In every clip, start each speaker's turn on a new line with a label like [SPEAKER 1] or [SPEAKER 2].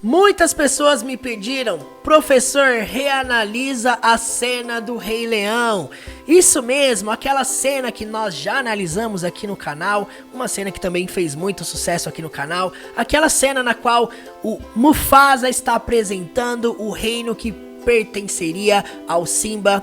[SPEAKER 1] Muitas pessoas me pediram, professor, reanalisa a cena do Rei Leão. Isso mesmo, aquela cena que nós já analisamos aqui no canal, uma cena que também fez muito sucesso aqui no canal, aquela cena na qual o Mufasa está apresentando o reino que pertenceria ao Simba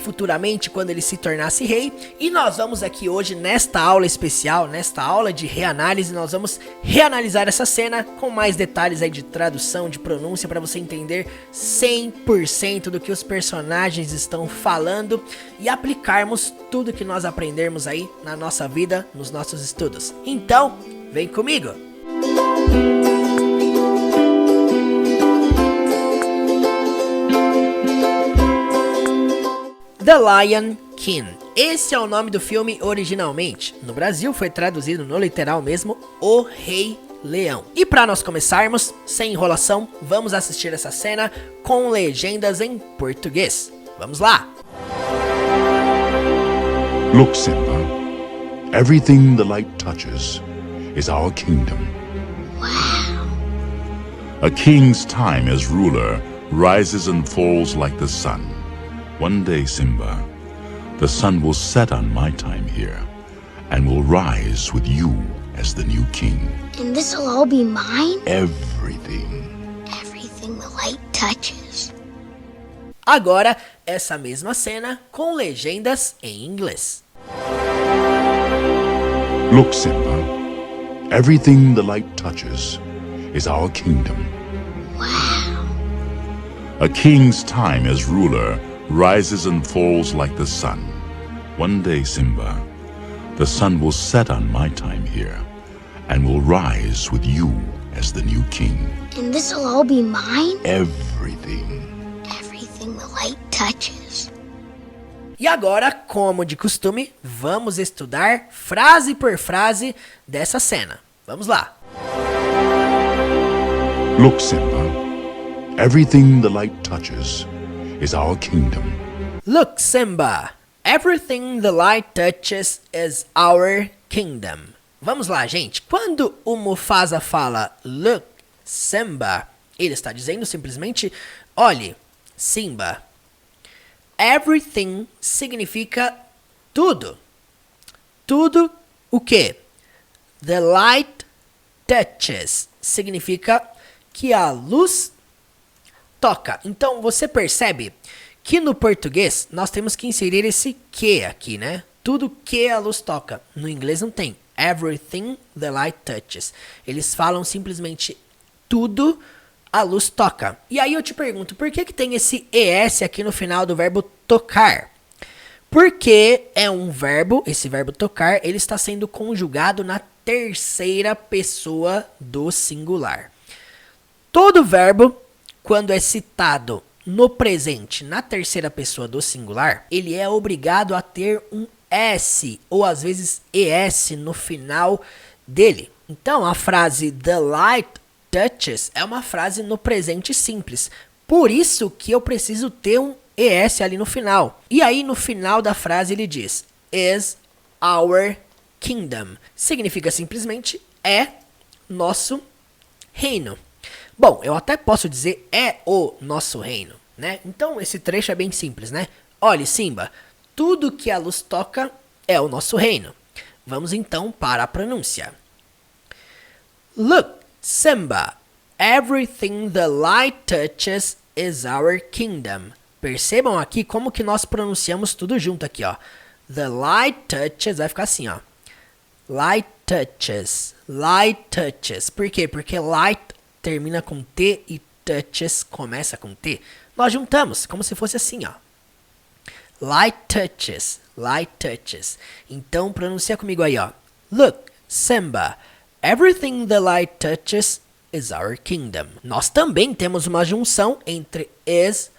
[SPEAKER 1] futuramente quando ele se tornasse rei. E nós vamos aqui hoje nesta aula especial, nesta aula de reanálise, nós vamos reanalisar essa cena com mais detalhes aí de tradução, de pronúncia, para você entender 100% do que os personagens estão falando e aplicarmos tudo que nós aprendermos aí na nossa vida, nos nossos estudos. Então, vem comigo! The Lion King. Esse é o nome do filme originalmente. No Brasil foi traduzido no literal mesmo, O Rei Leão. E para nós começarmos, sem enrolação, vamos assistir essa cena com legendas em português. Vamos lá!
[SPEAKER 2] Look, Simba. Everything the light touches is our kingdom.
[SPEAKER 3] Wow.
[SPEAKER 2] A king's time as ruler rises and falls like the sun. One day, Simba, the sun will set on my time here and will rise with you as the new king.
[SPEAKER 3] And this'll all be mine?
[SPEAKER 2] Everything.
[SPEAKER 3] Everything the light touches.
[SPEAKER 1] Agora, essa mesma cena com legendas em inglês.
[SPEAKER 2] Look, Simba. Everything the light touches is our kingdom.
[SPEAKER 3] Wow.
[SPEAKER 2] A king's time as ruler rises and falls like the sun. One day, Simba, the sun will set on my time here and will rise with you as the new king.
[SPEAKER 3] And this'll all be mine?
[SPEAKER 2] Everything.
[SPEAKER 3] Everything the light touches.
[SPEAKER 1] E agora, como de costume, vamos estudar frase por frase dessa cena. Vamos lá!
[SPEAKER 2] Look, Simba. Everything the light touches is our kingdom.
[SPEAKER 1] Look, Simba. Everything the light touches is our kingdom. Vamos lá, gente. Quando o Mufasa fala Look, Simba, ele está dizendo simplesmente, olhe, Simba. Everything significa tudo. Tudo o quê? The light touches significa que a luz toca. Então, você percebe que no português nós temos que inserir esse que aqui, né? Tudo que a luz toca. No inglês não tem. Everything the light touches. Eles falam simplesmente tudo a luz toca. E aí eu te pergunto, por que tem esse ES aqui no final do verbo tocar? Porque é um verbo, esse verbo tocar, ele está sendo conjugado na terceira pessoa do singular. Todo verbo, quando é citado no presente, na terceira pessoa do singular, ele é obrigado a ter um S, ou às vezes ES no final dele. Então, a frase The light touches é uma frase no presente simples. Por isso que eu preciso ter um ES ali no final. E aí, no final da frase, ele diz is our kingdom. Significa simplesmente é nosso reino. Bom, eu até posso dizer é o nosso reino, né? Então, esse trecho é bem simples, né? Olhe, Simba, tudo que a luz toca é o nosso reino. Vamos então para a pronúncia. Look, Simba, everything the light touches is our kingdom. Percebam aqui como que nós pronunciamos tudo junto aqui, ó. The light touches, vai ficar assim, ó. Light touches, light touches. Por quê? Porque light termina com T e touches começa com T. Nós juntamos, como se fosse assim, ó. Light touches, light touches. Então, pronuncia comigo aí, ó. Look, Simba, everything the light touches is our kingdom. Nós também temos uma junção entre is,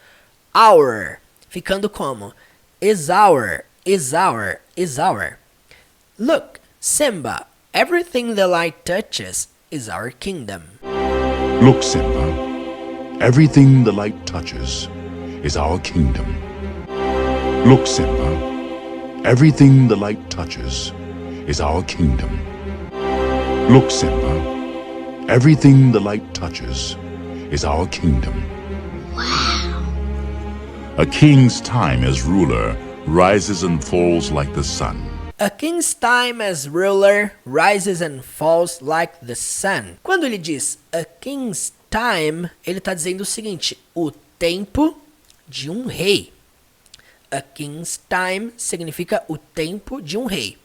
[SPEAKER 1] our, ficando como is our, is our, is our. Look, Simba, everything the light touches is our kingdom.
[SPEAKER 2] Look, Simba. Everything the light touches is our kingdom. Look, Simba. Everything the light touches is our kingdom. Look, Simba. Everything the light touches is our kingdom.
[SPEAKER 3] Wow.
[SPEAKER 2] A king's time as ruler rises and falls like the sun.
[SPEAKER 1] A king's time as ruler rises and falls like the sun. Quando ele diz a king's time, ele está dizendo o seguinte: o tempo de um rei. A king's time significa o tempo de um rei.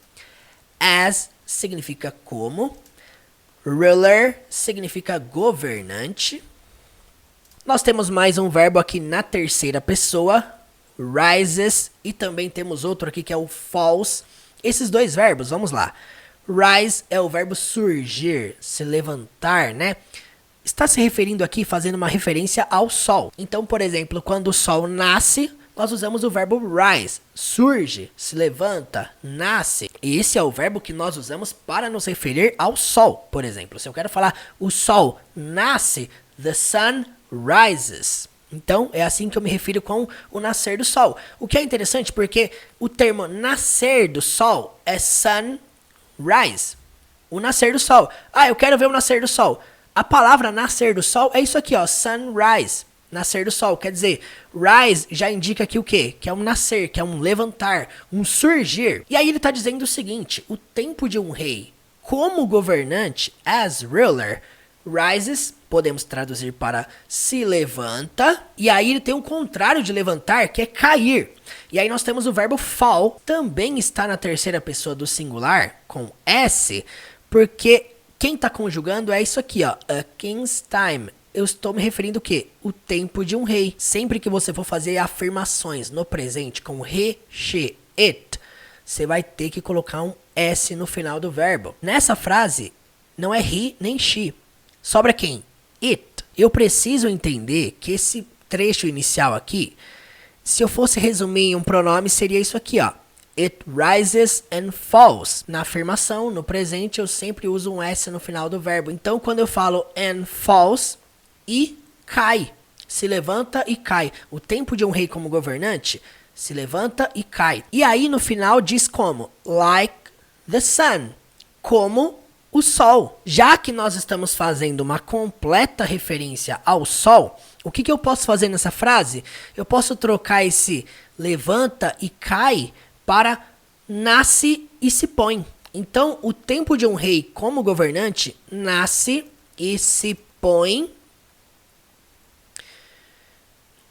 [SPEAKER 1] As significa como. Ruler significa governante. Nós temos mais um verbo aqui na terceira pessoa, rises, e também temos outro aqui que é o falls. Esses dois verbos, vamos lá. Rise é o verbo surgir, se levantar, né? Está se referindo aqui, fazendo uma referência ao sol. Então, por exemplo, quando o sol nasce, nós usamos o verbo rise. Surge, se levanta, nasce. Esse é o verbo que nós usamos para nos referir ao sol, por exemplo. Se eu quero falar o sol nasce, the sun rises. Então, é assim que eu me refiro com o nascer do sol. O que é interessante porque o termo nascer do sol é sunrise. O nascer do sol. Ah, eu quero ver o nascer do sol. A palavra nascer do sol é isso aqui, ó, sunrise. Nascer do sol. Quer dizer, rise já indica aqui o quê? Que é um nascer, que é um levantar, um surgir. E aí ele está dizendo o seguinte: o tempo de um rei como governante, as ruler, rises, podemos traduzir para se levanta, e aí ele tem o contrário de levantar, que é cair. E aí nós temos o verbo fall, também está na terceira pessoa do singular, com S, porque quem está conjugando é isso aqui, ó, a king's time. Eu estou me referindo o quê? O tempo de um rei. Sempre que você for fazer afirmações no presente com he, she, it, você vai ter que colocar um S no final do verbo. Nessa frase, não é he nem she. Sobra quem? It. Eu preciso entender que esse trecho inicial aqui, se eu fosse resumir em um pronome, seria isso aqui, ó. It rises and falls. Na afirmação, no presente, eu sempre uso um S no final do verbo. Então, quando eu falo and falls, e cai. Se levanta e cai. O tempo de um rei como governante, se levanta e cai. E aí, no final, diz como? Like the sun. Como o sol. Já que nós estamos fazendo uma completa referência ao sol, o que eu posso fazer nessa frase? Eu posso trocar esse levanta e cai para nasce e se põe. Então, o tempo de um rei como governante nasce e se põe.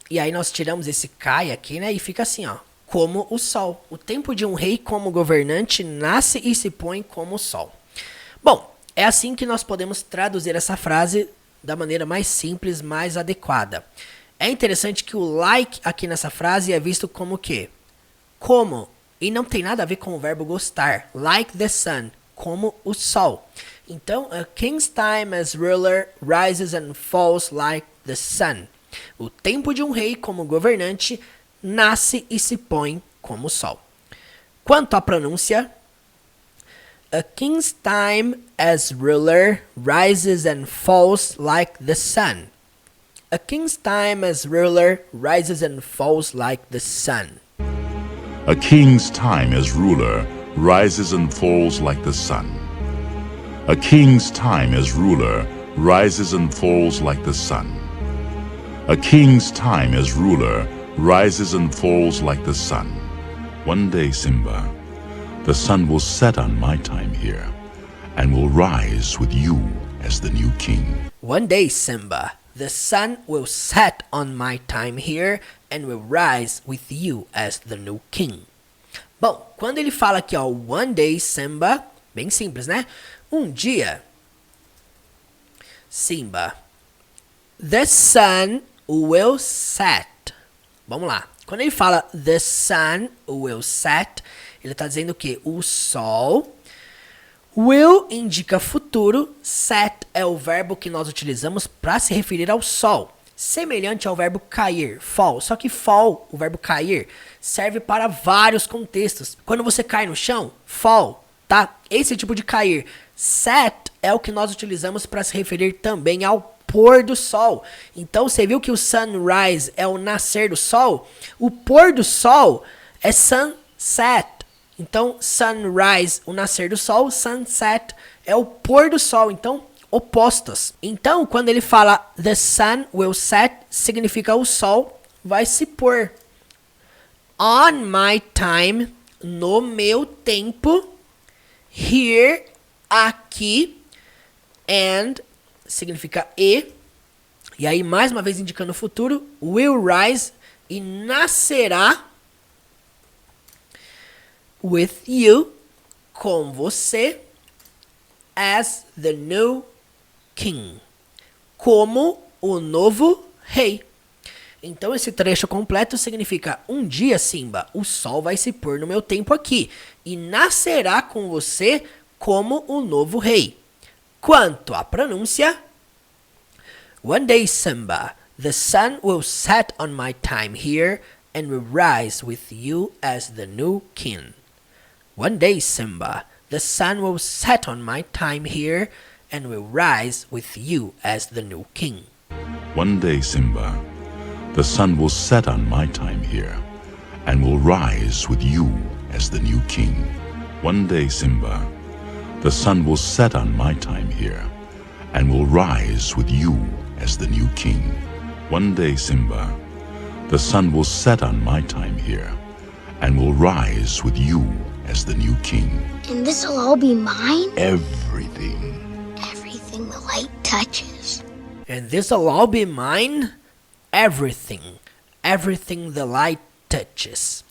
[SPEAKER 1] E aí nós tiramos esse cai aqui, né? E fica assim, ó. Como o sol. O tempo de um rei como governante nasce e se põe como o sol. Bom, é assim que nós podemos traduzir essa frase da maneira mais simples, mais adequada. É interessante que o like aqui nessa frase é visto como o quê? Como. E não tem nada a ver com o verbo gostar. Like the sun. Como o sol. Então, a king's time as ruler rises and falls like the sun. O tempo de um rei como governante nasce e se põe como o sol. Quanto à pronúncia, a king's time as ruler rises and falls like the sun. A king's time as ruler rises and falls like the sun.
[SPEAKER 2] A king's time as ruler rises and falls like the sun. A king's time as ruler rises and falls like the sun. A king's time as ruler rises and falls like the sun. One day, Simba, the sun will set on my time here and will rise with you as the new king.
[SPEAKER 1] One day, Simba, the sun will set on my time here and will rise with you as the new king. Bom, quando ele fala aqui, ó, one day, Simba, bem simples, né? Um dia, Simba, the sun will set. Vamos lá. Quando ele fala the sun will set, ele está dizendo o quê? O sol. Will indica futuro. Set é o verbo que nós utilizamos para se referir ao sol. Semelhante ao verbo cair, fall. Só que fall, o verbo cair, serve para vários contextos. Quando você cai no chão, fall, tá? Esse tipo de cair. Set é o que nós utilizamos para se referir também ao pôr do sol. Então, você viu que o sunrise é o nascer do sol? O pôr do sol é sunset. Então, sunrise, o nascer do sol, sunset é o pôr do sol. Então, opostos. Então, quando ele fala the sun will set, significa o sol vai se pôr. On my time, no meu tempo. Here, aqui. And, significa e. E aí, mais uma vez indicando o futuro. Will rise, e nascerá. With you, com você. As the new king, como o novo rei. Então esse trecho completo significa: um dia, Simba, o sol vai se pôr no meu tempo aqui e nascerá com você como o novo rei. Quanto à pronúncia, one day, Simba, the sun will set on my time here and will rise with you as the new king. One day, Simba, the sun will set on my time here and will rise with you as the new king.
[SPEAKER 2] One day, Simba, the sun will set on my time here and will rise with you as the new king. One day, Simba, the sun will set on my time here and will rise with you as the new king. One day, Simba, the sun will set on my time here and will rise with you as the new king.
[SPEAKER 3] And this'll all be mine?
[SPEAKER 2] Everything.
[SPEAKER 3] Everything the light touches.
[SPEAKER 1] And this'll all be mine. Everything. Everything the light touches.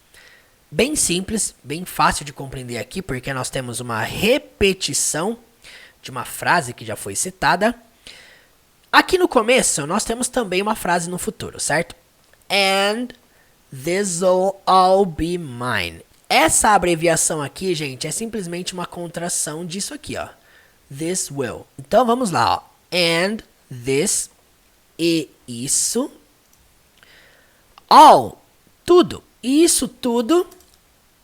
[SPEAKER 1] Bem simples, bem fácil de compreender aqui, porque nós temos uma repetição de uma frase que já foi citada. Aqui no começo, nós temos também uma frase no futuro, certo? And this'll all be mine. Essa abreviação aqui, gente, é simplesmente uma contração disso aqui, ó. This will. Então, vamos lá, ó. And, this, e isso. All, tudo. Isso tudo.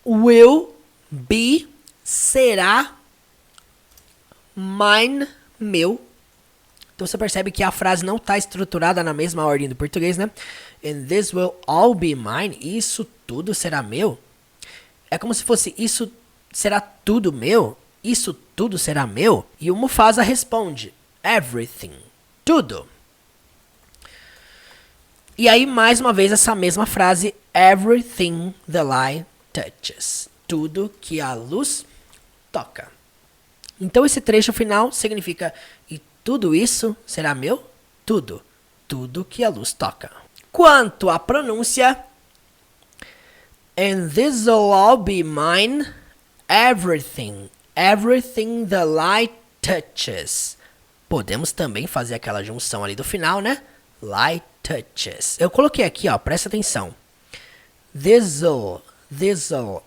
[SPEAKER 1] Will be, será. Mine, meu. Então, você percebe que a frase não está estruturada na mesma ordem do português, né? And this will all be mine. Isso tudo será meu. É como se fosse: isso será tudo meu? Isso tudo será meu? E o Mufasa responde: everything. Tudo. E aí, mais uma vez, essa mesma frase: everything the light touches. Tudo que a luz toca. Então, esse trecho final significa: e tudo isso será meu? Tudo. Tudo que a luz toca. Quanto à pronúncia, and this'll all be mine, everything, everything the light touches. Podemos também fazer aquela junção ali do final, né? Light touches. Eu coloquei aqui, ó, presta atenção. This'll.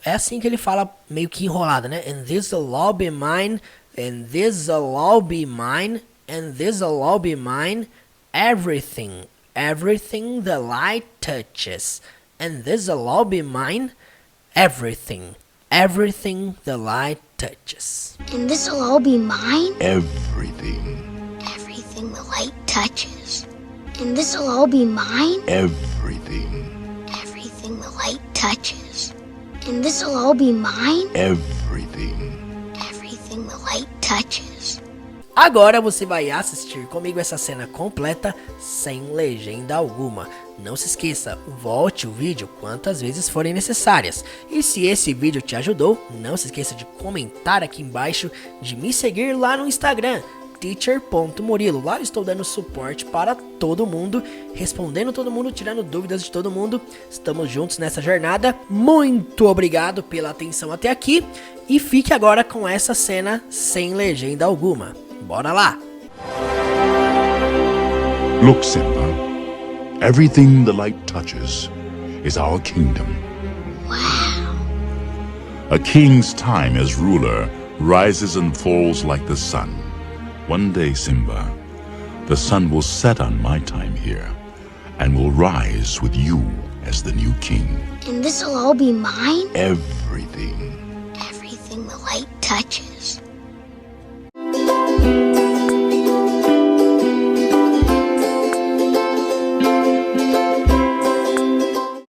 [SPEAKER 1] É assim que ele fala, meio que enrolado, né? And this'll all be mine, and this'll all be mine, and this'll all be mine, everything, everything the light touches. And this'll all be mine, everything, everything the light touches.
[SPEAKER 3] And this'll all be mine?
[SPEAKER 2] Everything.
[SPEAKER 3] Everything the light touches. And this'll all be mine?
[SPEAKER 2] Everything.
[SPEAKER 3] Everything the light touches. And this'll all be mine?
[SPEAKER 2] Everything.
[SPEAKER 3] Everything the light touches.
[SPEAKER 1] Agora você vai assistir comigo essa cena completa sem legenda alguma. Não se esqueça, volte o vídeo quantas vezes forem necessárias. E se esse vídeo te ajudou, não se esqueça de comentar aqui embaixo, de me seguir lá no Instagram, teacher.murilo. Lá eu estou dando suporte para todo mundo, respondendo todo mundo, tirando dúvidas de todo mundo. Estamos juntos nessa jornada. Muito obrigado pela atenção até aqui e fique agora com essa cena sem legenda alguma. Bora lá!
[SPEAKER 2] Look, Simba. Everything the light touches is our kingdom.
[SPEAKER 3] Wow.
[SPEAKER 2] A king's time as ruler rises and falls like the sun. One day, Simba, the sun will set on my time here and will rise with you as the new king.
[SPEAKER 3] And this'll all be mine?
[SPEAKER 2] Everything.
[SPEAKER 3] Everything the light touches.